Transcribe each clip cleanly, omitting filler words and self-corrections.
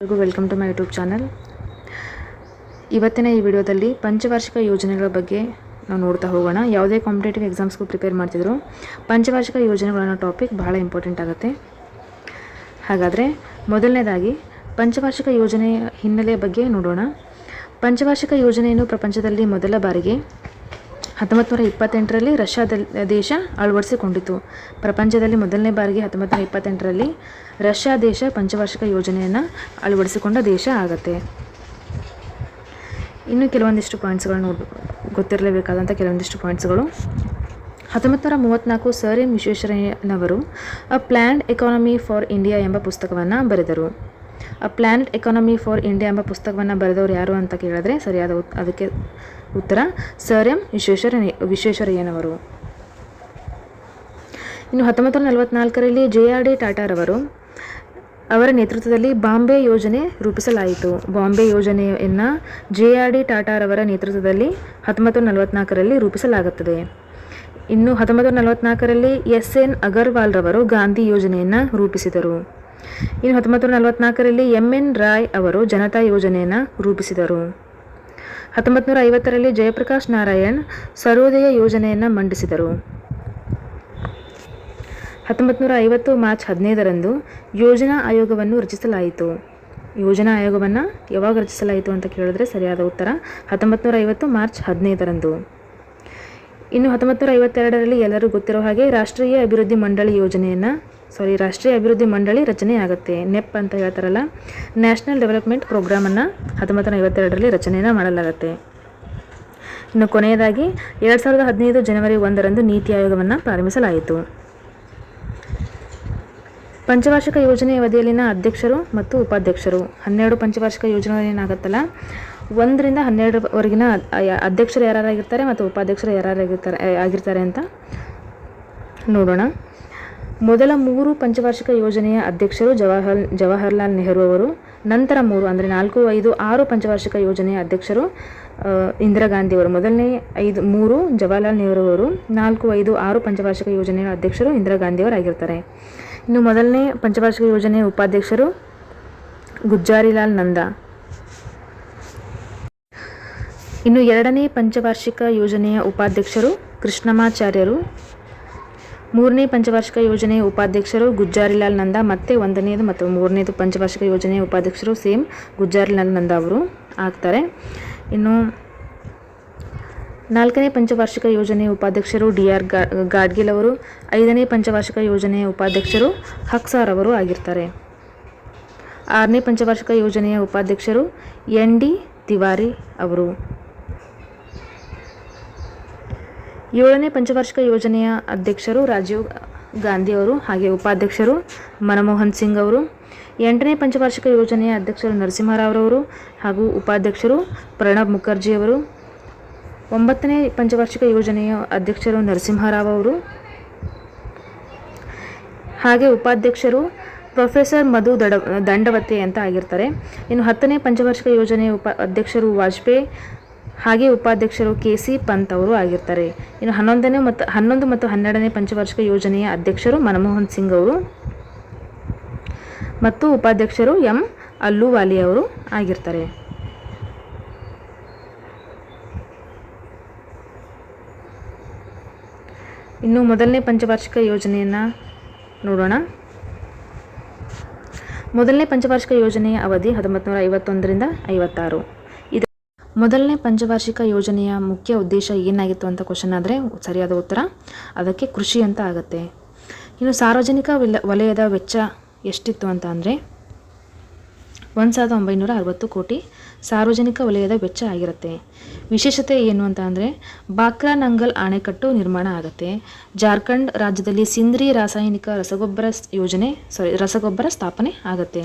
Welcome to my YouTube channel. ಇವತ್ತಿನ ಈ ವಿಡಿಯೋದಲ್ಲಿ ಪಂಚವಾರ್ಷಿಕ ಯೋಜನೆಗಳ ಬಗ್ಗೆ ನಾವು ನೋಡ್ತಾ ಹೋಗೋಣ. ಯಾವುದೇ ಕಾಂಪಿಟೇಟಿವ್ ಎಕ್ಸಾಮ್ಸ್ಗೂ ಪ್ರಿಪೇರ್ ಮಾಡ್ತಿದ್ರು ಪಂಚವಾರ್ಷಿಕ ಯೋಜನೆಗಳ ಟಾಪಿಕ್ ಬಹಳ ಇಂಪಾರ್ಟೆಂಟ್ ಆಗುತ್ತೆ. ಹಾಗಾದರೆ ಮೊದಲನೇದಾಗಿ ಪಂಚವಾರ್ಷಿಕ ಯೋಜನೆಯ ಹಿನ್ನೆಲೆಯ ಬಗ್ಗೆ ನೋಡೋಣ. ಪಂಚವಾರ್ಷಿಕ ಯೋಜನೆಯನ್ನು ಪ್ರಪಂಚದಲ್ಲಿ ಮೊದಲ ಬಾರಿಗೆ 1928ರಲ್ಲಿ ರಷ್ಯಾ ದೇಶ ಅಳವಡಿಸಿಕೊಂಡಿತು. ಪ್ರಪಂಚದಲ್ಲಿ ಮೊದಲನೇ ಬಾರಿಗೆ 1928ರಲ್ಲಿ ರಷ್ಯಾ ದೇಶ ಪಂಚವಾರ್ಷಿಕ ಯೋಜನೆಯನ್ನು ಅಳವಡಿಸಿಕೊಂಡ ದೇಶ ಆಗುತ್ತೆ. ಇನ್ನು ಕೆಲವೊಂದಿಷ್ಟು ಪಾಯಿಂಟ್ಸ್ಗಳು ಗೊತ್ತಿರಲೇಬೇಕಾದಂಥ ಕೆಲವೊಂದಿಷ್ಟು ಪಾಯಿಂಟ್ಸ್ಗಳು. 1934 ಸರ್ ಎಂ ವಿಶ್ವೇಶ್ವರಯ್ಯನವರು a planned economy for India ಎಂಬ ಪುಸ್ತಕವನ್ನು ಬರೆದರು. A planned economy for India ಎಂಬ ಪುಸ್ತಕವನ್ನು ಬರೆದವರು ಯಾರು ಅಂತ ಕೇಳಿದ್ರೆ ಸರಿಯಾದ ಅದಕ್ಕೆ ಉತ್ತರ ಸರ್ ಎಂ ವಿಶ್ವೇಶ್ವರಯ್ಯನವರು. ಇನ್ನು 1944ರಲ್ಲಿ JRD ಟಾಟಾರವರು ಅವರ ನೇತೃತ್ವದಲ್ಲಿ ಬಾಂಬೆ ಯೋಜನೆ ರೂಪಿಸಲಾಯಿತು. ಬಾಂಬೆ ಯೋಜನೆಯನ್ನು JRD ಟಾಟಾರವರ ನೇತೃತ್ವದಲ್ಲಿ 1944ರಲ್ಲಿ ರೂಪಿಸಲಾಗುತ್ತದೆ. ಇನ್ನು 1944ರಲ್ಲಿ SN ಅಗರ್ವಾಲ್ ರವರು ಗಾಂಧಿ ಯೋಜನೆಯನ್ನು ರೂಪಿಸಿದರು. ಇನ್ನು 1944ರಲ್ಲಿ MN ರಾಯ್ ಅವರು ಜನತಾ ಯೋಜನೆಯನ್ನು ರೂಪಿಸಿದರು. 1950ರಲ್ಲಿ ಜಯಪ್ರಕಾಶ್ ನಾರಾಯಣ್ ಸರ್ವೋದಯ ಯೋಜನೆಯನ್ನು ಮಂಡಿಸಿದರು. 1950 ಮಾರ್ಚ್ 15ರಂದು ಯೋಜನಾ ಆಯೋಗವನ್ನು ರಚಿಸಲಾಯಿತು. ಯೋಜನಾ ಆಯೋಗವನ್ನು ಯಾವಾಗ ರಚಿಸಲಾಯಿತು ಅಂತ ಕೇಳಿದ್ರೆ ಸರಿಯಾದ ಉತ್ತರ 1950 ಮಾರ್ಚ್ 15ರಂದು. ಇನ್ನು 1952ರಲ್ಲಿ ಎಲ್ಲರೂ ಗೊತ್ತಿರೋ ಹಾಗೆ ರಾಷ್ಟ್ರೀಯ ಅಭಿವೃದ್ಧಿ ಮಂಡಳಿ ರಚನೆ ಆಗುತ್ತೆ. ನೆಪ್ ಅಂತ ಹೇಳ್ತಾರಲ್ಲ, ನ್ಯಾಷನಲ್ ಡೆವಲಪ್ಮೆಂಟ್ ಪ್ರೋಗ್ರಾಮನ್ನು 1952ರಲ್ಲಿ ರಚನೆಯನ್ನು ಮಾಡಲಾಗುತ್ತೆ. ಇನ್ನು ಕೊನೆಯದಾಗಿ 2015 ಜನವರಿ 1ರಂದು ನೀತಿ ಆಯೋಗವನ್ನು ಪ್ರಾರಂಭಿಸಲಾಯಿತು. ಪಂಚವಾರ್ಷಿಕ ಯೋಜನೆಯ ಅವಧಿಯಲ್ಲಿನ ಅಧ್ಯಕ್ಷರು ಮತ್ತು ಉಪಾಧ್ಯಕ್ಷರು 12 ಪಂಚವಾರ್ಷಿಕ ಯೋಜನೆ ಏನಾಗುತ್ತಲ್ಲ 1ರಿಂದ 12ವರೆಗಿನ ಅಧ್ಯಕ್ಷರು ಯಾರಾಗಿರ್ತಾರೆ ಮತ್ತು ಉಪಾಧ್ಯಕ್ಷರು ಆಗಿರ್ತಾರೆ ಅಂತ ನೋಡೋಣ. ಮೊದಲ 3 ಪಂಚವಾರ್ಷಿಕ ಯೋಜನೆಯ ಅಧ್ಯಕ್ಷರು ಜವಾಹರ್ಲಾಲ್ ನೆಹರು ಅವರು. ನಂತರ 3 ಅಂದರೆ 4, 5, 6 ಪಂಚವಾರ್ಷಿಕ ಯೋಜನೆಯ ಅಧ್ಯಕ್ಷರು ಇಂದಿರಾ ಗಾಂಧಿ ಅವರು. ಮೊದಲನೇ 3 ಜವಾಹರ್ಲಾಲ್ ನೆಹರು ಅವರು, 4, 5, 6 ಪಂಚವಾರ್ಷಿಕ ಯೋಜನೆಯ ಅಧ್ಯಕ್ಷರು ಇಂದಿರಾ ಗಾಂಧಿಯವರು ಆಗಿರ್ತಾರೆ. ಇನ್ನು ಮೊದಲನೇ ಪಂಚವಾರ್ಷಿಕ ಯೋಜನೆಯ ಉಪಾಧ್ಯಕ್ಷರು ಗುಜ್ಜಾರಿಲಾಲ್ ನಂದಾ. ಇನ್ನು 2ನೇ ಪಂಚವಾರ್ಷಿಕ ಯೋಜನೆಯ ಉಪಾಧ್ಯಕ್ಷರು ಕೃಷ್ಣಮಾಚಾರ್ಯರು. 3ನೇ ಪಂಚವಾರ್ಷಿಕ ಯೋಜನೆಯ ಉಪಾಧ್ಯಕ್ಷರು ಗುಜ್ಜಾರಿಲಾಲ್ ನಂದಾ. ಮತ್ತೆ 1ನೇದು ಮತ್ತು 3ನೇದು ಪಂಚವಾರ್ಷಿಕ ಯೋಜನೆಯ ಉಪಾಧ್ಯಕ್ಷರು ಸೇಮ್ ಗುಜ್ಜಾರಿಲಾಲ್ ನಂದಾ ಅವರು ಆಗ್ತಾರೆ. ಇನ್ನು 4ನೇ ಪಂಚವಾರ್ಷಿಕ ಯೋಜನೆಯ ಉಪಾಧ್ಯಕ್ಷರು DR ಗಾಡ್ಗಿಲ್ ಅವರು. 5ನೇ ಪಂಚವಾರ್ಷಿಕ ಯೋಜನೆಯ ಉಪಾಧ್ಯಕ್ಷರು ಹಕ್ಸಾರ್ ಅವರು ಆಗಿರ್ತಾರೆ. 6ನೇ ಪಂಚವಾರ್ಷಿಕ ಯೋಜನೆಯ ಉಪಾಧ್ಯಕ್ಷರು ND ತಿವಾರಿ ಅವರು. 7ನೇ ಪಂಚವಾರ್ಷಿಕ ಯೋಜನೆಯ ಅಧ್ಯಕ್ಷರು ರಾಜೀವ್ ಗಾಂಧಿ ಅವರು, ಹಾಗೆ ಉಪಾಧ್ಯಕ್ಷರು ಮನಮೋಹನ್ ಸಿಂಗ್ ಅವರು. 8ನೇ ಪಂಚವಾರ್ಷಿಕ ಯೋಜನೆಯ ಅಧ್ಯಕ್ಷರು ನರಸಿಂಹರಾವ್ ಅವರು ಹಾಗೂ ಉಪಾಧ್ಯಕ್ಷರು ಪ್ರಣಬ್ ಮುಖರ್ಜಿ ಅವರು. 9ನೇ ಪಂಚವಾರ್ಷಿಕ ಯೋಜನೆಯ ಅಧ್ಯಕ್ಷರು ನರಸಿಂಹರಾವ್ ಅವರು, ಹಾಗೆ ಉಪಾಧ್ಯಕ್ಷರು ಪ್ರೊಫೆಸರ್ ಮಧು ದಂಡವತೆ ಅಂತ ಆಗಿರ್ತಾರೆ. ಇನ್ನು 10ನೇ ಪಂಚವಾರ್ಷಿಕ ಯೋಜನೆಯ ಅಧ್ಯಕ್ಷರು ವಾಜಪೇಯಿ, ಹಾಗೆ ಉಪಾಧ್ಯಕ್ಷರು KC ಪಂತ್ ಅವರು ಆಗಿರ್ತಾರೆ. ಇನ್ನು 11 ಮತ್ತು 12ನೇ ಪಂಚವಾರ್ಷಿಕ ಯೋಜನೆಯ ಅಧ್ಯಕ್ಷರು ಮನಮೋಹನ್ ಸಿಂಗ್ ಅವರು ಮತ್ತು ಉಪಾಧ್ಯಕ್ಷರು M ಅಲ್ಲೂವಾಲಿ ಅವರು ಆಗಿರ್ತಾರೆ. ಇನ್ನು ಮೊದಲನೇ ಪಂಚವಾರ್ಷಿಕ ಯೋಜನೆಯನ್ನು ನೋಡೋಣ. ಮೊದಲನೇ ಪಂಚವಾರ್ಷಿಕ ಯೋಜನೆಯ ಅವಧಿ 1951ರಿಂದ 56. ಮೊದಲನೇ ಪಂಚವಾರ್ಷಿಕ ಯೋಜನೆಯ ಮುಖ್ಯ ಉದ್ದೇಶ ಏನಾಗಿತ್ತು ಅಂತ ಕ್ವಶನ್ ಆದರೆ ಸರಿಯಾದ ಉತ್ತರ ಅದಕ್ಕೆ ಕೃಷಿ ಅಂತ ಆಗುತ್ತೆ. ಇನ್ನು ಸಾರ್ವಜನಿಕ ವಲಯದ ವೆಚ್ಚ ಎಷ್ಟಿತ್ತು ಅಂತ ಅಂದರೆ 1960 ಕೋಟಿ ಸಾರ್ವಜನಿಕ ವಲಯದ ವೆಚ್ಚ ಆಗಿರುತ್ತೆ. ವಿಶೇಷತೆ ಏನು ಅಂತ ಅಂದರೆ ಬಾಕ್ರಾ ನಂಗಲ್ ಅಣೆಕಟ್ಟು ನಿರ್ಮಾಣ ಆಗುತ್ತೆ. ಜಾರ್ಖಂಡ್ ರಾಜ್ಯದಲ್ಲಿ ಸಿಂದ್ರಿ ರಾಸಾಯನಿಕ ರಸಗೊಬ್ಬರ ಸ್ಥಾಪನೆ ಆಗುತ್ತೆ.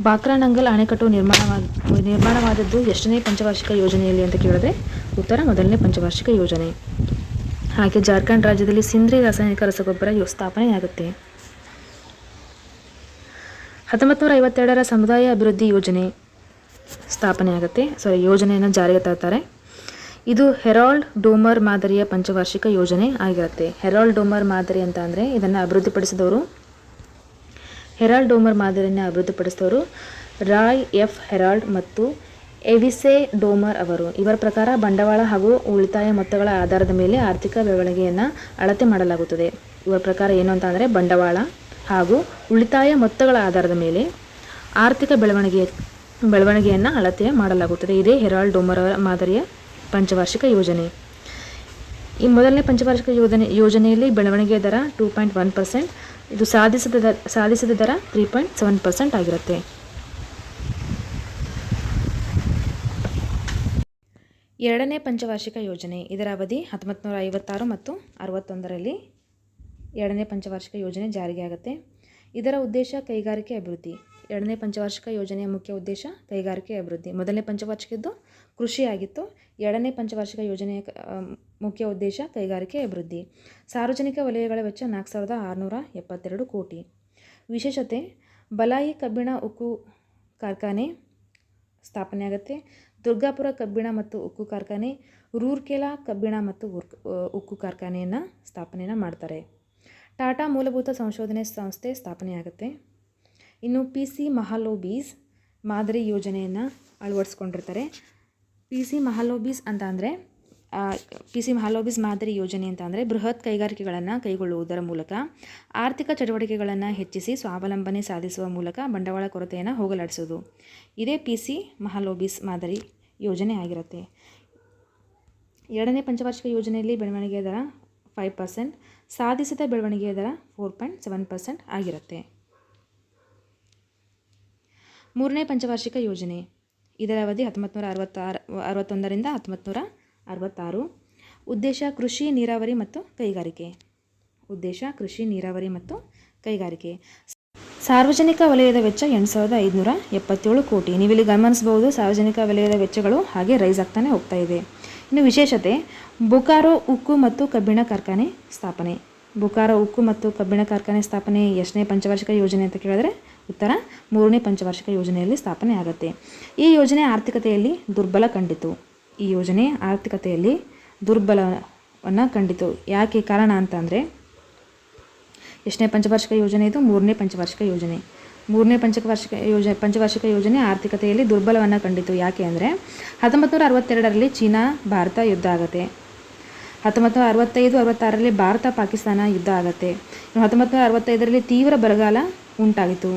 ಬಾಕ್ರಾ ನಂಗಲ್ ಅಣೆಕಟ್ಟು ನಿರ್ಮಾಣವಾದದ್ದು ಎಷ್ಟನೇ ಪಂಚವಾರ್ಷಿಕ ಯೋಜನೆಯಲ್ಲಿ ಅಂತ ಕೇಳಿದ್ರೆ ಉತ್ತರ ಮೊದಲನೇ ಪಂಚವಾರ್ಷಿಕ ಯೋಜನೆ. ಹಾಗೆ ಜಾರ್ಖಂಡ್ ರಾಜ್ಯದಲ್ಲಿ ಸಿಂದ್ರಿ ರಾಸಾಯನಿಕ ರಸಗೊಬ್ಬರ ಸ್ಥಾಪನೆ ಆಗುತ್ತೆ. 1952ರ ಸಮುದಾಯ ಅಭಿವೃದ್ಧಿ ಯೋಜನೆ ಸ್ಥಾಪನೆ ಆಗುತ್ತೆ. ಯೋಜನೆಯನ್ನು ಜಾರಿಗೆ ತರ್ತಾರೆ. ಇದು ಹೆರಾಲ್ಡ್ ಡೋಮರ್ ಮಾದರಿಯ ಪಂಚವಾರ್ಷಿಕ ಯೋಜನೆ ಆಗಿರುತ್ತೆ. ಹೆರಾಲ್ಡ್ ಡೋಮರ್ ಮಾದರಿ ಅಂತ ಅಂದರೆ ಇದನ್ನು ಅಭಿವೃದ್ಧಿಪಡಿಸಿದವರು ಹೆರಾಲ್ಡ್ ಡೋಮರ್ ಮಾದರಿಯನ್ನು ಅಭಿವೃದ್ಧಿಪಡಿಸಿದವರು ರಾಯ್ ಎಫ್ ಹೆರಾಲ್ಡ್ ಮತ್ತು ಎವಿಸೆ ಡೋಮರ್ ಅವರು. ಇವರ ಪ್ರಕಾರ ಬಂಡವಾಳ ಹಾಗೂ ಉಳಿತಾಯ ಮೊತ್ತಗಳ ಆಧಾರದ ಮೇಲೆ ಆರ್ಥಿಕ ಬೆಳವಣಿಗೆಯನ್ನು ಅಳತೆ ಮಾಡಲಾಗುತ್ತದೆ. ಇವರ ಪ್ರಕಾರ ಏನು ಅಂತ ಅಂದರೆ ಬಂಡವಾಳ ಹಾಗೂ ಉಳಿತಾಯ ಮೊತ್ತಗಳ ಆಧಾರದ ಮೇಲೆ ಆರ್ಥಿಕ ಬೆಳವಣಿಗೆಯನ್ನು ಅಳತೆ ಮಾಡಲಾಗುತ್ತದೆ. ಇದೇ ಹೆರಾಲ್ಡ್ ಡೋಮರ್ ಅವರ ಮಾದರಿಯ ಪಂಚವಾರ್ಷಿಕ ಯೋಜನೆ. ಈ ಮೊದಲನೇ ಪಂಚವಾರ್ಷಿಕ ಯೋಜನೆಯಲ್ಲಿ ಬೆಳವಣಿಗೆಯ ದರ 2.1%, ಇದು ಸಾಧಿಸಿದ ದರ 3.7% ಆಗಿರುತ್ತೆ. ಎರಡನೇ ಪಂಚವಾರ್ಷಿಕ ಯೋಜನೆ, ಇದರ ಅವಧಿ 1956 ಮತ್ತು 61ರಲ್ಲಿ ಎರಡನೇ ಪಂಚವಾರ್ಷಿಕ ಯೋಜನೆ ಜಾರಿಗೆ ಆಗುತ್ತೆ. ಇದರ ಉದ್ದೇಶ ಕೈಗಾರಿಕೆ ಅಭಿವೃದ್ಧಿ. ಎರಡನೇ ಪಂಚವಾರ್ಷಿಕ ಯೋಜನೆಯ ಮುಖ್ಯ ಉದ್ದೇಶ ಕೈಗಾರಿಕೆ ಅಭಿವೃದ್ಧಿ. ಮೊದಲನೇ ಪಂಚವಾರ್ಷಿಕದ್ದು ಕೃಷಿ ಆಗಿತ್ತು. ಎರಡನೇ ಪಂಚವಾರ್ಷಿಕ ಯೋಜನೆಯ ಮುಖ್ಯ ಉದ್ದೇಶ ಕೈಗಾರಿಕೆ ಅಭಿವೃದ್ಧಿ. ಸಾರ್ವಜನಿಕ ವಲಯಗಳ ವೆಚ್ಚ 4672 ಕೋಟಿ. ವಿಶೇಷತೆ ಬಲಾಯಿ ಕಬ್ಬಿಣ ಉಕ್ಕು ಕಾರ್ಖಾನೆ ಸ್ಥಾಪನೆ ಆಗುತ್ತೆ. ದುರ್ಗಾಪುರ ಕಬ್ಬಿಣ ಮತ್ತು ಉಕ್ಕು ಕಾರ್ಖಾನೆ, ರೂರ್ಕೆಲಾ ಕಬ್ಬಿಣ ಮತ್ತು ಉಕ್ಕು ಕಾರ್ಖಾನೆಯನ್ನು ಸ್ಥಾಪನೆಯನ್ನು ಮಾಡ್ತಾರೆ. ಟಾಟಾ ಮೂಲಭೂತ ಸಂಶೋಧನೆ ಸಂಸ್ಥೆ ಸ್ಥಾಪನೆಯಾಗುತ್ತೆ. ಇನ್ನು PC ಮಹಾಲನೋಬಿಸ್ ಮಾದರಿ ಯೋಜನೆಯನ್ನು ಅಳವಡಿಸ್ಕೊಂಡಿರ್ತಾರೆ. PC ಮಹಾಲನೋಬಿಸ್ ಅಂತ ಅಂದರೆ PC ಮಹಾಲನೋಬಿಸ್ ಮಾದರಿ ಯೋಜನೆ ಅಂತ ಅಂದರೆ ಬೃಹತ್ ಕೈಗಾರಿಕೆಗಳನ್ನು ಕೈಗೊಳ್ಳುವುದರ ಮೂಲಕ ಆರ್ಥಿಕ ಚಟುವಟಿಕೆಗಳನ್ನು ಹೆಚ್ಚಿಸಿ ಸ್ವಾವಲಂಬನೆ ಸಾಧಿಸುವ ಮೂಲಕ ಬಂಡವಾಳ ಕೊರತೆಯನ್ನು ಹೋಗಲಾಡಿಸೋದು. ಇದೇ PC ಮಹಾಲನೋಬಿಸ್ ಮಾದರಿ ಯೋಜನೆ ಆಗಿರುತ್ತೆ. ಎರಡನೇ ಪಂಚವಾರ್ಷಿಕ ಯೋಜನೆಯಲ್ಲಿ ಬೆಳವಣಿಗೆಯ ದರ 5%, ಸಾಧಿಸಿದ ಬೆಳವಣಿಗೆಯ ದರ 4.7% ಆಗಿರುತ್ತೆ. ಮೂರನೇ ಪಂಚವಾರ್ಷಿಕ ಯೋಜನೆ, ಇದರ ಅವಧಿ 1961ರಿಂದ 1966. ಉದ್ದೇಶ ಕೃಷಿ, ನೀರಾವರಿ ಮತ್ತು ಕೈಗಾರಿಕೆ. ಸಾರ್ವಜನಿಕ ವಲಯದ ವೆಚ್ಚ 8577 ಕೋಟಿ. ನೀವಿಲ್ಲಿ ಗಮನಿಸಬಹುದು, ಸಾರ್ವಜನಿಕ ವಲಯದ ವೆಚ್ಚಗಳು ಹಾಗೆ ರೈಸ್ ಆಗ್ತಾನೆ ಹೋಗ್ತಾ ಇದೆ. ಇನ್ನು ವಿಶೇಷತೆ ಬೊಕಾರೋ ಉಕ್ಕು ಮತ್ತು ಕಬ್ಬಿಣ ಕಾರ್ಖಾನೆ ಸ್ಥಾಪನೆ. ಬೊಕಾರೋ ಉಕ್ಕು ಮತ್ತು ಕಬ್ಬಿಣ ಕಾರ್ಖಾನೆ ಸ್ಥಾಪನೆ ಎಷ್ಟನೇ ಪಂಚವಾರ್ಷಿಕ ಯೋಜನೆ ಅಂತ ಕೇಳಿದ್ರೆ ಉತ್ತರ ಮೂರನೇ ಪಂಚವಾರ್ಷಿಕ ಯೋಜನೆಯಲ್ಲಿ ಸ್ಥಾಪನೆ ಆಗುತ್ತೆ. ಈ ಯೋಜನೆ ಆರ್ಥಿಕತೆಯಲ್ಲಿ ದುರ್ಬಲವನ್ನು ಕಂಡಿತು. ಯಾಕೆ ಕಾರಣ ಅಂತಂದರೆ ಎಷ್ಟನೇ ಪಂಚವಾರ್ಷಿಕ ಯೋಜನೆ ಇದು? ಮೂರನೇ ಪಂಚವಾರ್ಷಿಕ ಯೋಜನೆ. ಮೂರನೇ ಪಂಚವಾರ್ಷಿಕ ಯೋಜನೆ ಆರ್ಥಿಕತೆಯಲ್ಲಿ ದುರ್ಬಲವನ್ನು ಕಂಡಿತು. ಯಾಕೆ ಅಂದರೆ 1962ರಲ್ಲಿ ಚೀನಾ ಭಾರತ ಯುದ್ಧ ಆಗುತ್ತೆ. 1965-66ರಲ್ಲಿ ಭಾರತ ಪಾಕಿಸ್ತಾನ ಯುದ್ಧ ಆಗುತ್ತೆ. 1965ರಲ್ಲಿ ತೀವ್ರ ಬರಗಾಲ ಉಂಟಾಗಿತ್ತು.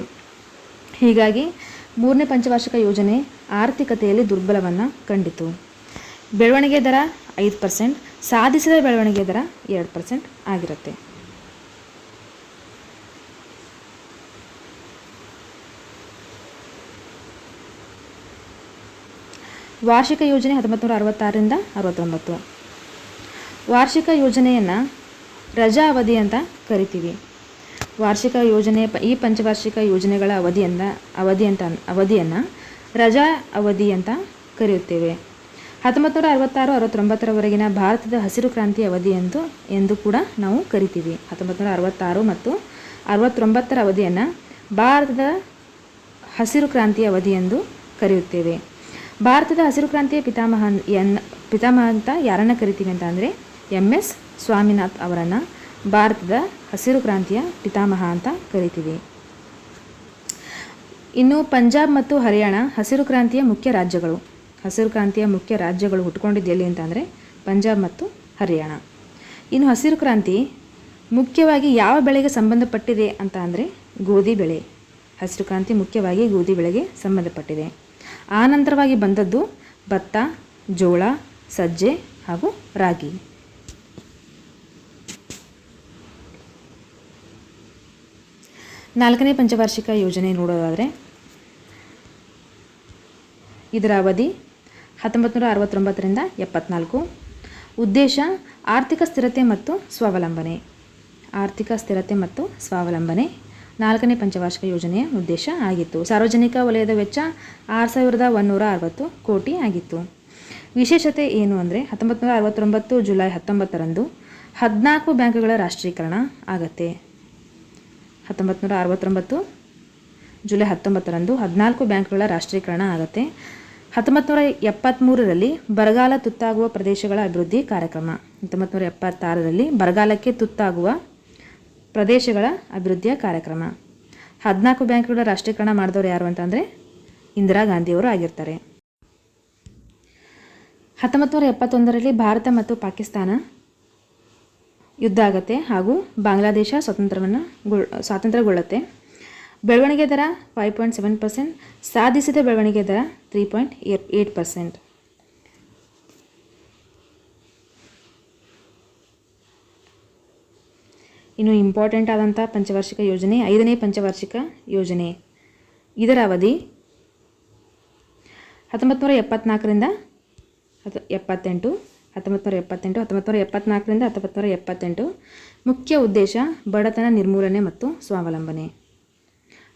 ಹೀಗಾಗಿ ಮೂರನೇ ಪಂಚವಾರ್ಷಿಕ ಯೋಜನೆ ಆರ್ಥಿಕತೆಯಲ್ಲಿ ದುರ್ಬಲವನ್ನು ಕಂಡಿತು. ಬೆಳವಣಿಗೆ ದರ 5%, ಸಾಧಿಸಿದ ಬೆಳವಣಿಗೆ ದರ 2% ಆಗಿರುತ್ತೆ. ವಾರ್ಷಿಕ ಯೋಜನೆ 1966ರಿಂದ 69. ವಾರ್ಷಿಕ ಯೋಜನೆಯನ್ನು ರಜಾ ಅವಧಿ ಅಂತ ಕರಿತೀವಿ. ವಾರ್ಷಿಕ ಯೋಜನೆ ಈ ಪಂಚವಾರ್ಷಿಕ ಯೋಜನೆಗಳ ಅವಧಿಯನ್ನು ರಜಾ ಅವಧಿ ಅಂತ ಕರೆಯುತ್ತೇವೆ. 1966-69ರವರೆಗಿನ ಭಾರತದ ಹಸಿರು ಕ್ರಾಂತಿ ಅವಧಿ ಎಂದು ಕೂಡ ನಾವು ಕರಿತೀವಿ. 1966 ಮತ್ತು 69ರ ಅವಧಿಯನ್ನು ಭಾರತದ ಹಸಿರು ಕ್ರಾಂತಿ ಅವಧಿ ಎಂದು ಕರೆಯುತ್ತೇವೆ. ಭಾರತದ ಹಸಿರು ಕ್ರಾಂತಿಯ ಪಿತಾಮಹ ಅಂತ ಯಾರನ್ನು ಕರಿತೀವಿ ಅಂತ ಅಂದರೆ MS ಸ್ವಾಮಿನಾಥನ್ ಅವರನ್ನು ಭಾರತದ ಹಸಿರು ಕ್ರಾಂತಿಯ ಪಿತಾಮಹ ಅಂತ ಕರಿತೀವಿ. ಇನ್ನು ಪಂಜಾಬ್ ಮತ್ತು ಹರಿಯಾಣ ಹಸಿರು ಕ್ರಾಂತಿಯ ಮುಖ್ಯ ರಾಜ್ಯಗಳು ಹುಟ್ಟುಕೊಂಡಿದ್ದು ಎಲ್ಲಿ ಅಂತಂದರೆ ಪಂಜಾಬ್ ಮತ್ತು ಹರಿಯಾಣ. ಇನ್ನು ಹಸಿರು ಕ್ರಾಂತಿ ಮುಖ್ಯವಾಗಿ ಯಾವ ಬೆಳೆಗೆ ಸಂಬಂಧಪಟ್ಟಿದೆ ಅಂತ ಅಂದರೆ ಗೋಧಿ ಬೆಳೆ. ಹಸಿರು ಕ್ರಾಂತಿ ಮುಖ್ಯವಾಗಿ ಗೋಧಿ ಬೆಳೆಗೆ ಸಂಬಂಧಪಟ್ಟಿದೆ. ಆನಂತರವಾಗಿ ಬಂದದ್ದು ಭತ್ತ, ಜೋಳ, ಸಜ್ಜೆ ಹಾಗೂ ರಾಗಿ. ನಾಲ್ಕನೇ ಪಂಚವಾರ್ಷಿಕ ಯೋಜನೆ ನೋಡೋದಾದರೆ ಇದರ ಅವಧಿ 1969ರಿಂದ 74. ಉದ್ದೇಶ ಆರ್ಥಿಕ ಸ್ಥಿರತೆ ಮತ್ತು ಸ್ವಾವಲಂಬನೆ. ನಾಲ್ಕನೇ ಪಂಚವಾರ್ಷಿಕ ಯೋಜನೆಯ ಉದ್ದೇಶ ಆಗಿತ್ತು. ಸಾರ್ವಜನಿಕ ವಲಯದ ವೆಚ್ಚ 6160 ಕೋಟಿ ಆಗಿತ್ತು. ವಿಶೇಷತೆ ಏನು ಅಂದರೆ 1969 ಜುಲೈ 19ರಂದು 14 ಬ್ಯಾಂಕ್ಗಳ ರಾಷ್ಟ್ರೀಕರಣ ಆಗುತ್ತೆ. 1969 ಜುಲೈ 19ರಂದು 14 ಬ್ಯಾಂಕ್ಗಳ ರಾಷ್ಟ್ರೀಕರಣ ಆಗುತ್ತೆ. 1973ರಲ್ಲಿ ಬರಗಾಲ ತುತ್ತಾಗುವ ಪ್ರದೇಶಗಳ ಅಭಿವೃದ್ಧಿ ಕಾರ್ಯಕ್ರಮ. 1976ರಲ್ಲಿ ಬರಗಾಲಕ್ಕೆ ತುತ್ತಾಗುವ ಪ್ರದೇಶಗಳ ಅಭಿವೃದ್ಧಿಯ ಕಾರ್ಯಕ್ರಮ. 14 ಬ್ಯಾಂಕ್ಗಳ ರಾಷ್ಟ್ರೀಕರಣ ಮಾಡಿದವರು ಯಾರು ಅಂತಂದರೆ ಇಂದಿರಾ ಗಾಂಧಿಯವರು ಆಗಿರ್ತಾರೆ. 1971ರಲ್ಲಿ ಭಾರತ ಮತ್ತು ಪಾಕಿಸ್ತಾನ ಯುದ್ಧ ಆಗುತ್ತೆ ಹಾಗೂ ಬಾಂಗ್ಲಾದೇಶ ಸ್ವಾತಂತ್ರ್ಯಗೊಳ್ಳುತ್ತೆ. ಬೆಳವಣಿಗೆ ದರ 5.7%, ಸಾಧಿಸಿದ ಬೆಳವಣಿಗೆ ದರ 3.8%. ಇನ್ನು ಇಂಪಾರ್ಟೆಂಟ್ ಆದಂಥ ಪಂಚವಾರ್ಷಿಕ ಯೋಜನೆ 5ನೇ ಪಂಚವಾರ್ಷಿಕ ಯೋಜನೆ. ಇದರ ಅವಧಿ 1974ರಿಂದ 78, 1974ರಿಂದ 1978. ಮುಖ್ಯ ಉದ್ದೇಶ ಬಡತನ ನಿರ್ಮೂಲನೆ ಮತ್ತು ಸ್ವಾವಲಂಬನೆ.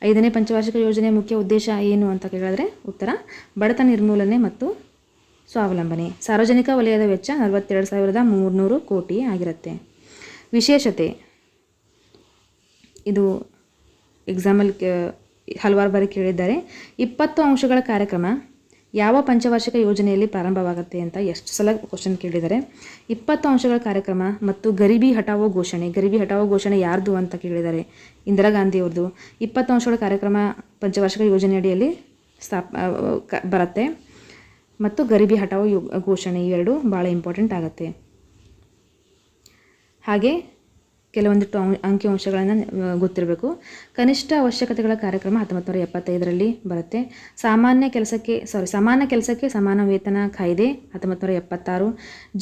5ನೇ ಪಂಚವಾರ್ಷಿಕ ಯೋಜನೆಯ ಮುಖ್ಯ ಉದ್ದೇಶ ಏನು ಅಂತ ಕೇಳಿದ್ರೆ ಉತ್ತರ ಬಡತನ ನಿರ್ಮೂಲನೆ ಮತ್ತು ಸ್ವಾವಲಂಬನೆ. ಸಾರ್ವಜನಿಕ ವಲಯದ ವೆಚ್ಚ 42,300 ಕೋಟಿ ಆಗಿರುತ್ತೆ. ವಿಶೇಷತೆ, ಇದು ಎಕ್ಸಾಮಲ್ಲಿ ಹಲವಾರು ಬಾರಿ ಕೇಳಿದ್ದಾರೆ. 20 ಅಂಶಗಳ ಕಾರ್ಯಕ್ರಮ ಯಾವ ಪಂಚವಾರ್ಷಿಕ ಯೋಜನೆಯಲ್ಲಿ ಪ್ರಾರಂಭವಾಗುತ್ತೆ ಅಂತ ಎಷ್ಟು ಸಲ ಕ್ವಶನ್ ಕೇಳಿದ್ದಾರೆ. 20 ಅಂಶಗಳ ಕಾರ್ಯಕ್ರಮ ಮತ್ತು ಗರೀಬಿ ಹಟಾವೋ ಘೋಷಣೆ ಯಾರ್ದು ಅಂತ ಕೇಳಿದ್ದಾರೆ. ಇಂದಿರಾ ಗಾಂಧಿಯವ್ರದ್ದು. 20 ಅಂಶಗಳ ಕಾರ್ಯಕ್ರಮ ಪಂಚವಾರ್ಷಿಕ ಯೋಜನೆ ಅಡಿಯಲ್ಲಿ ಬರುತ್ತೆ ಮತ್ತು ಗರೀಬಿ ಹಟಾವೋ ಘೋಷಣೆ ಇವೆರಡು ಭಾಳ ಇಂಪಾರ್ಟೆಂಟ್ ಆಗುತ್ತೆ. ಹಾಗೆ ಕೆಲವೊಂದಿಷ್ಟು ಅಂಕಿಅಂಶಗಳನ್ನು ಗೊತ್ತಿರಬೇಕು. ಕನಿಷ್ಠ ಅವಶ್ಯಕತೆಗಳ ಕಾರ್ಯಕ್ರಮ 1975ರಲ್ಲಿ ಬರುತ್ತೆ. ಸಾಮಾನ್ಯ ಕೆಲಸಕ್ಕೆ ಸಮಾನ ವೇತನ ಕಾಯ್ದೆ 1976,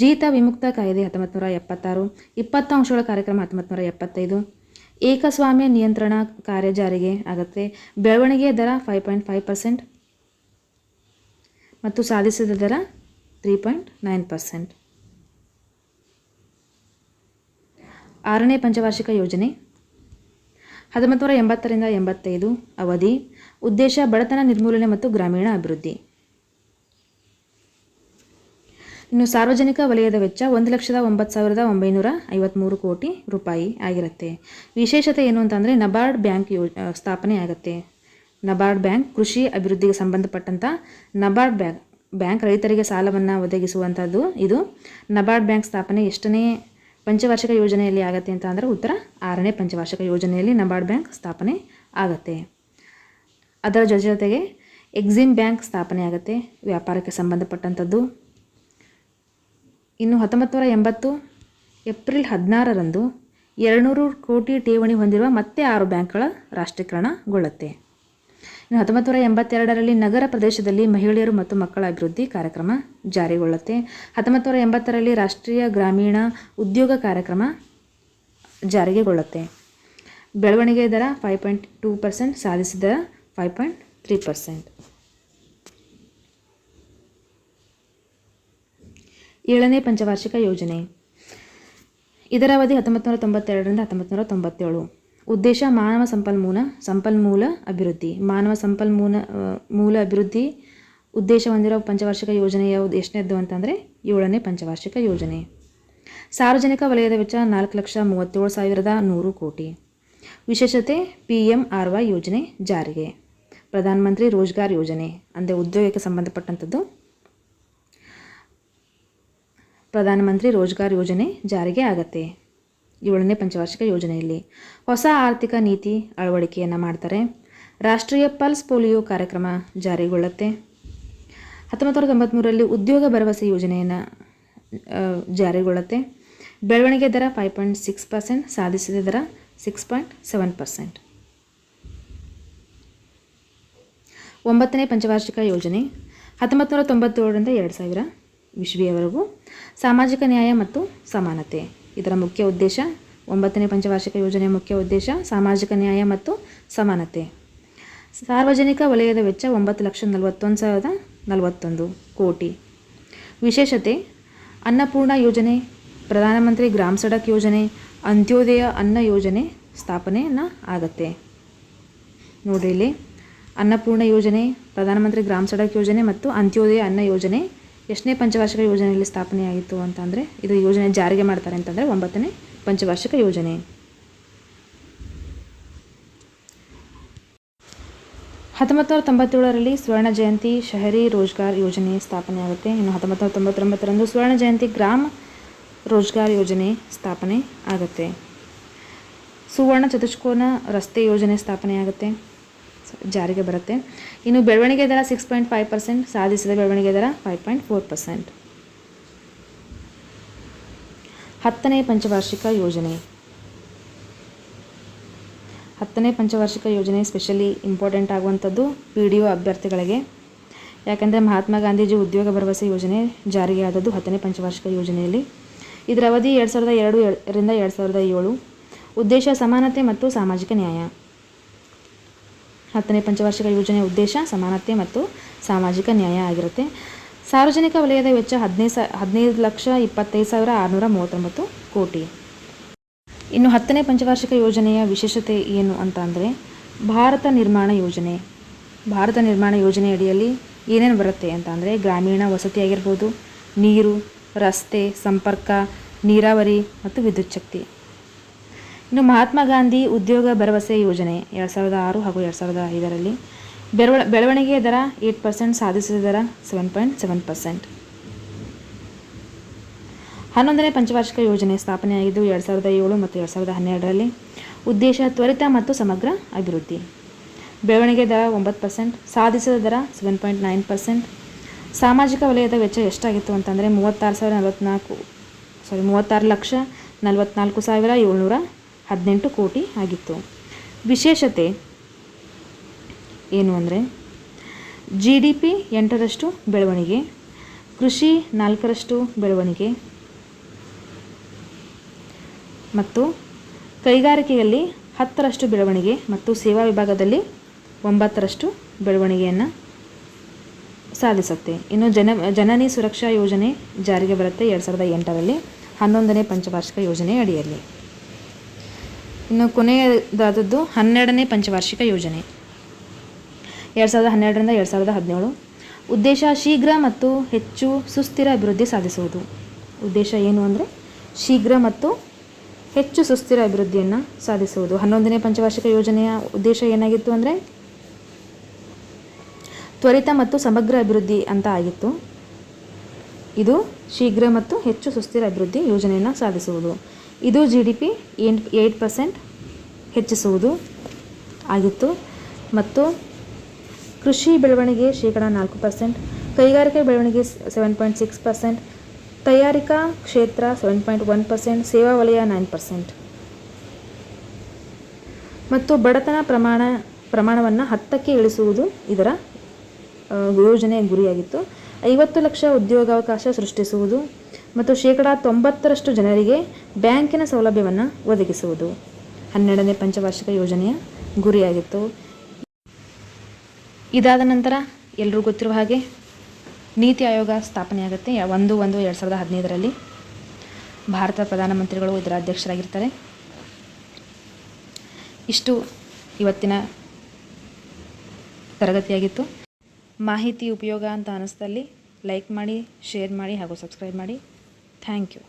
ಜೀತ ವಿಮುಕ್ತ ಕಾಯ್ದೆ 1976, 20 ಅಂಶಗಳ ಕಾರ್ಯಕ್ರಮ 1975, ಏಕಸ್ವಾಮ್ಯ ನಿಯಂತ್ರಣ ಕಾರ್ಯ ಜಾರಿಗೆ ಆಗುತ್ತೆ. ಬೆಳವಣಿಗೆ ದರ 5.5% ಮತ್ತು ಸಾಧಿಸಿದ ದರ 3.9%. 6ನೇ ಪಂಚವಾರ್ಷಿಕ ಯೋಜನೆ 1980ರಿಂದ 85. ಅವಧಿ, ಉದ್ದೇಶ ಬಡತನ ನಿರ್ಮೂಲನೆ ಮತ್ತು ಗ್ರಾಮೀಣ ಅಭಿವೃದ್ಧಿ. ಇನ್ನು ಸಾರ್ವಜನಿಕ ವಲಯದ ವೆಚ್ಚ 1,09,953 ಕೋಟಿ ರೂಪಾಯಿ ಆಗಿರುತ್ತೆ. ವಿಶೇಷತೆ ಏನು ಅಂತಂದರೆ ನಬಾರ್ಡ್ ಬ್ಯಾಂಕ್ ಸ್ಥಾಪನೆ ಆಗುತ್ತೆ. ನಬಾರ್ಡ್ ಬ್ಯಾಂಕ್ ಕೃಷಿ ಅಭಿವೃದ್ಧಿಗೆ ಸಂಬಂಧಪಟ್ಟಂಥ ನಬಾರ್ಡ್ ಬ್ಯಾಂಕ್ ರೈತರಿಗೆ ಸಾಲವನ್ನು ಒದಗಿಸುವಂಥದ್ದು. ಇದು ನಬಾರ್ಡ್ ಬ್ಯಾಂಕ್ ಸ್ಥಾಪನೆ ಎಷ್ಟನೇ ಪಂಚವಾರ್ಷಿಕ ಯೋಜನೆಯಲ್ಲಿ ಆಗುತ್ತೆ ಅಂತ ಅಂದರೆ ಉತ್ತರ 6ನೇ ಪಂಚವಾರ್ಷಿಕ ಯೋಜನೆಯಲ್ಲಿ ನಬಾರ್ಡ್ ಬ್ಯಾಂಕ್ ಸ್ಥಾಪನೆ ಆಗುತ್ತೆ. ಅದರ ಜೊತೆಗೆ ಎಕ್ಸಿಮ್ ಬ್ಯಾಂಕ್ ಸ್ಥಾಪನೆ ಆಗುತ್ತೆ, ವ್ಯಾಪಾರಕ್ಕೆ ಸಂಬಂಧಪಟ್ಟಂಥದ್ದು. ಇನ್ನು 1980 ಏಪ್ರಿಲ್ 16ರಂದು 200 ಕೋಟಿ ಠೇವಣಿ ಹೊಂದಿರುವ ಮತ್ತೆ 6 ಬ್ಯಾಂಕ್ಗಳ ರಾಷ್ಟ್ರೀಕರಣಗೊಳ್ಳುತ್ತೆ. ಇನ್ನು 1982ರಲ್ಲಿ ನಗರ ಪ್ರದೇಶದಲ್ಲಿ ಮಹಿಳೆಯರು ಮತ್ತು ಮಕ್ಕಳ ಅಭಿವೃದ್ಧಿ ಕಾರ್ಯಕ್ರಮ ಜಾರಿಗೊಳ್ಳುತ್ತೆ. 1980ರಲ್ಲಿ ರಾಷ್ಟ್ರೀಯ ಗ್ರಾಮೀಣ ಉದ್ಯೋಗ ಕಾರ್ಯಕ್ರಮ ಜಾರಿಗೆಗೊಳ್ಳುತ್ತೆ. ಬೆಳವಣಿಗೆ ದರ 5.2%, ಸಾಧಿಸಿದ ದರ 5.3%. 7ನೇ ಪಂಚವಾರ್ಷಿಕ ಯೋಜನೆ. ಇದರ ಅವಧಿ 1992ರಿಂದ 1997. ಉದ್ದೇಶ ಮಾನವ ಸಂಪನ್ಮೂಲ ಅಭಿವೃದ್ಧಿ. ಮೂಲ ಅಭಿವೃದ್ಧಿ ಉದ್ದೇಶ ಹೊಂದಿರೋ ಪಂಚವಾರ್ಷಿಕ ಯೋಜನೆ ಯಾವುದು, ಎಷ್ಟನೇದ್ದು ಅಂತಂದರೆ 7ನೇ ಪಂಚವಾರ್ಷಿಕ ಯೋಜನೆ. ಸಾರ್ವಜನಿಕ ವಲಯದ ವೆಚ್ಚ 4,37,100 ಕೋಟಿ. ವಿಶೇಷತೆ PMRY ಯೋಜನೆ ಜಾರಿಗೆ. ಪ್ರಧಾನಮಂತ್ರಿ ರೋಜ್ಗಾರ್ ಯೋಜನೆ ಅಂದರೆ ಉದ್ಯೋಗಕ್ಕೆ ಸಂಬಂಧಪಟ್ಟಂಥದ್ದು. ಪ್ರಧಾನಮಂತ್ರಿ ರೋಜ್ಗಾರ್ ಯೋಜನೆ ಜಾರಿಗೆ ಆಗತ್ತೆ 7ನೇ ಪಂಚವಾರ್ಷಿಕ ಯೋಜನೆಯಲ್ಲಿ. ಹೊಸ ಆರ್ಥಿಕ ನೀತಿ ಅಳವಡಿಕೆಯನ್ನು ಮಾಡ್ತಾರೆ. ರಾಷ್ಟ್ರೀಯ ಪಲ್ಸ್ ಪೋಲಿಯೋ ಕಾರ್ಯಕ್ರಮ ಜಾರಿಗೊಳ್ಳುತ್ತೆ. 1993ರಲ್ಲಿ ಉದ್ಯೋಗ ಭರವಸೆ ಯೋಜನೆಯನ್ನು ಜಾರಿಗೊಳ್ಳುತ್ತೆ. ಬೆಳವಣಿಗೆ ದರ 5.6%, ಸಾಧಿಸಿದ ದರ 6.7%. 9ನೇ ಪಂಚವಾರ್ಷಿಕ ಯೋಜನೆ 1997ರಿಂದ 2000 ಇಸ್ವಿಯವರೆಗೂ. ಸಾಮಾಜಿಕ ನ್ಯಾಯ ಮತ್ತು ಸಮಾನತೆ ಇದರ ಮುಖ್ಯ ಉದ್ದೇಶ. 9ನೇ ಪಂಚವಾರ್ಷಿಕ ಯೋಜನೆಯ ಮುಖ್ಯ ಉದ್ದೇಶ ಸಾಮಾಜಿಕ ನ್ಯಾಯ ಮತ್ತು ಸಮಾನತೆ. ಸಾರ್ವಜನಿಕ ವಲಯದ ವೆಚ್ಚ 9,41,041 ಕೋಟಿ. ವಿಶೇಷತೆ ಅನ್ನಪೂರ್ಣ ಯೋಜನೆ, ಪ್ರಧಾನಮಂತ್ರಿ ಗ್ರಾಮ ಸಡಕ್ ಯೋಜನೆ, ಅಂತ್ಯೋದಯ ಅನ್ನ ಯೋಜನೆ ಸ್ಥಾಪನೆಯನ್ನು ಆಗುತ್ತೆ. ನೋಡಿರಿ ಇಲ್ಲಿ ಅನ್ನಪೂರ್ಣ ಯೋಜನೆ, ಪ್ರಧಾನಮಂತ್ರಿ ಗ್ರಾಮ ಸಡಕ್ ಯೋಜನೆ ಮತ್ತು ಅಂತ್ಯೋದಯ ಅನ್ನ ಯೋಜನೆ ಎಷ್ಟನೇ ಪಂಚವಾರ್ಷಿಕ ಯೋಜನೆಯಲ್ಲಿ ಸ್ಥಾಪನೆಯಾಗಿತ್ತು ಅಂತಂದರೆ, ಇದು ಯೋಜನೆ ಜಾರಿಗೆ ಮಾಡ್ತಾರೆ ಅಂತಂದರೆ 9ನೇ ಪಂಚವಾರ್ಷಿಕ ಯೋಜನೆ. 1997ರಲ್ಲಿ ಸ್ವರ್ಣ ಜಯಂತಿ ಶಹರಿ ರೋಜ್ಗಾರ್ ಯೋಜನೆ ಸ್ಥಾಪನೆಯಾಗುತ್ತೆ. ಇನ್ನು 1999ರಂದು ಸ್ವರ್ಣ ಜಯಂತಿ ಗ್ರಾಮ ರೋಜ್ಗಾರ್ ಯೋಜನೆ ಸ್ಥಾಪನೆ ಆಗುತ್ತೆ. ಸುವರ್ಣ ಚತುಷ್ಕೋನ ರಸ್ತೆ ಯೋಜನೆ ಸ್ಥಾಪನೆಯಾಗುತ್ತೆ. ಜಾರಿಗೆ ಬರುತ್ತೆ. ಇನ್ನು ಬೆಳವಣಿಗೆ ದರ 6.5%, ಸಾಧಿಸಿದ ಬೆಳವಣಿಗೆ ದರ 5.4%. 10ನೇ ಪಂಚವಾರ್ಷಿಕ ಯೋಜನೆ. 10ನೇ ಪಂಚವಾರ್ಷಿಕ ಯೋಜನೆ ಸ್ಪೆಷಲಿ ಇಂಪಾರ್ಟೆಂಟ್ ಆಗುವಂಥದ್ದು PDO ಅಭ್ಯರ್ಥಿಗಳಿಗೆ. ಯಾಕಂದರೆ ಮಹಾತ್ಮ ಗಾಂಧೀಜಿ ಉದ್ಯೋಗ ಭರವಸೆ ಯೋಜನೆ ಜಾರಿಗೆ ಆದದ್ದು 10ನೇ ಪಂಚವಾರ್ಷಿಕ ಯೋಜನೆಯಲ್ಲಿ. ಇದರ ಅವಧಿ 2002ರಿಂದ 2007. ಉದ್ದೇಶ ಸಮಾನತೆ ಮತ್ತು ಸಾಮಾಜಿಕ ನ್ಯಾಯ. 10ನೇ ಪಂಚವಾರ್ಷಿಕ ಯೋಜನೆಯ ಉದ್ದೇಶ ಸಮಾನತೆ ಮತ್ತು ಸಾಮಾಜಿಕ ನ್ಯಾಯ ಆಗಿರುತ್ತೆ. ಸಾರ್ವಜನಿಕ ವಲಯದ ವೆಚ್ಚ 15,25,639 ಕೋಟಿ. ಇನ್ನು 10ನೇ ಪಂಚವಾರ್ಷಿಕ ಯೋಜನೆಯ ವಿಶೇಷತೆ ಏನು ಅಂತ ಅಂದರೆ ಭಾರತ ನಿರ್ಮಾಣ ಯೋಜನೆ. ಭಾರತ ನಿರ್ಮಾಣ ಯೋಜನೆ ಅಡಿಯಲ್ಲಿ ಏನೇನು ಬರುತ್ತೆ ಅಂತ ಅಂದರೆ ಗ್ರಾಮೀಣ ವಸತಿ ಆಗಿರ್ಬೋದು, ನೀರು, ರಸ್ತೆ ಸಂಪರ್ಕ, ನೀರಾವರಿ ಮತ್ತು ವಿದ್ಯುತ್ ಶಕ್ತಿ. ಇನ್ನು ಮಹಾತ್ಮ ಗಾಂಧಿ ಉದ್ಯೋಗ ಭರವಸೆ ಯೋಜನೆ 2006 ಹಾಗೂ 2005ರಲ್ಲಿ ಬೆಳವಣಿಗೆಯ ದರ 8%, ಸಾಧಿಸಿದ ದರ 7.7%. 11ನೇ ಪಂಚವಾರ್ಷಿಕ ಯೋಜನೆ ಸ್ಥಾಪನೆಯಾಗಿದ್ದು 2007 ಮತ್ತು 2012ರಲ್ಲಿ. ಉದ್ದೇಶ ತ್ವರಿತ ಮತ್ತು ಸಮಗ್ರ ಅಭಿವೃದ್ಧಿ. ಬೆಳವಣಿಗೆ ದರ 9%, ಸಾಧಿಸಿದ ದರ 7.9%. ಸಾಮಾಜಿಕ ವಲಯದ ವೆಚ್ಚ ಎಷ್ಟಾಗಿತ್ತು ಅಂತಂದರೆ 36,44,718 ಕೋಟಿ ಆಗಿತ್ತು. ವಿಶೇಷತೆ ಏನು ಅಂದರೆ GDP 8% ಬೆಳವಣಿಗೆ, ಕೃಷಿ 4% ಬೆಳವಣಿಗೆ ಮತ್ತು ಕೈಗಾರಿಕೆಯಲ್ಲಿ 10% ಬೆಳವಣಿಗೆ ಮತ್ತು ಸೇವಾ ವಿಭಾಗದಲ್ಲಿ 9% ಬೆಳವಣಿಗೆಯನ್ನು ಸಾಧಿಸುತ್ತೆ. ಇನ್ನು ಜನನಿ ಸುರಕ್ಷಾ ಯೋಜನೆ ಜಾರಿಗೆ ಬರುತ್ತೆ 2008ರಲ್ಲಿ 11ನೇ ಪಂಚವಾರ್ಷಿಕ ಯೋಜನೆ ಅಡಿಯಲ್ಲಿ. ಇನ್ನು ಕೊನೆಯದಾದದ್ದು 12ನೇ ಪಂಚವಾರ್ಷಿಕ ಯೋಜನೆ 2012ರಿಂದ 2017. ಉದ್ದೇಶ ಶೀಘ್ರ ಮತ್ತು ಹೆಚ್ಚು ಸುಸ್ಥಿರ ಅಭಿವೃದ್ಧಿ ಸಾಧಿಸುವುದು. ಉದ್ದೇಶ ಏನು ಅಂದರೆ ಶೀಘ್ರ ಮತ್ತು ಹೆಚ್ಚು ಸುಸ್ಥಿರ ಅಭಿವೃದ್ಧಿಯನ್ನು ಸಾಧಿಸುವುದು. 11ನೇ ಪಂಚವಾರ್ಷಿಕ ಯೋಜನೆಯ ಉದ್ದೇಶ ಏನಾಗಿತ್ತು ಅಂದರೆ ತ್ವರಿತ ಮತ್ತು ಸಮಗ್ರ ಅಭಿವೃದ್ಧಿ ಅಂತ ಆಗಿತ್ತು. ಇದು ಶೀಘ್ರ ಮತ್ತು ಹೆಚ್ಚು ಸುಸ್ಥಿರ ಅಭಿವೃದ್ಧಿ ಯೋಜನೆಯನ್ನು ಸಾಧಿಸುವುದು. ಇದು GDP 8% ಹೆಚ್ಚಿಸುವುದು ಆಗಿತ್ತು ಮತ್ತು ಕೃಷಿ ಬೆಳವಣಿಗೆ 4%, ಕೈಗಾರಿಕೆ ಬೆಳವಣಿಗೆ 7.6%, ತಯಾರಿಕಾ ಕ್ಷೇತ್ರ 7.1%, ಸೇವಾ ವಲಯ 9% ಮತ್ತು ಬಡತನ ಪ್ರಮಾಣವನ್ನು 10ಕ್ಕೆ ಇಳಿಸುವುದು ಇದರ ಯೋಜನೆಯ ಗುರಿಯಾಗಿತ್ತು. 50 ಲಕ್ಷ ಉದ್ಯೋಗಾವಕಾಶ ಸೃಷ್ಟಿಸುವುದು ಮತ್ತು 90% ಜನರಿಗೆ ಬ್ಯಾಂಕಿನ ಸೌಲಭ್ಯವನ್ನು ಒದಗಿಸುವುದು 12ನೇ ಪಂಚವಾರ್ಷಿಕ ಯೋಜನೆಯ ಗುರಿಯಾಗಿತ್ತು. ಇದಾದ ನಂತರ ಎಲ್ಲರೂ ಗೊತ್ತಿರುವ ಹಾಗೆ ನೀತಿ ಆಯೋಗ ಸ್ಥಾಪನೆಯಾಗುತ್ತೆ 1/1/2015ರಲ್ಲಿ. ಭಾರತ ಪ್ರಧಾನಮಂತ್ರಿಗಳು ಇದರ ಅಧ್ಯಕ್ಷರಾಗಿರ್ತಾರೆ. ಇಷ್ಟು ಇವತ್ತಿನ ತರಗತಿಯಾಗಿತ್ತು. ಮಾಹಿತಿ ಉಪಯೋಗ ಅಂತ ಅನ್ನಿಸ್ದಲ್ಲಿ ಲೈಕ್ ಮಾಡಿ, ಶೇರ್ ಮಾಡಿ ಹಾಗೂ ಸಬ್ಸ್ಕ್ರೈಬ್ ಮಾಡಿ. Thank you.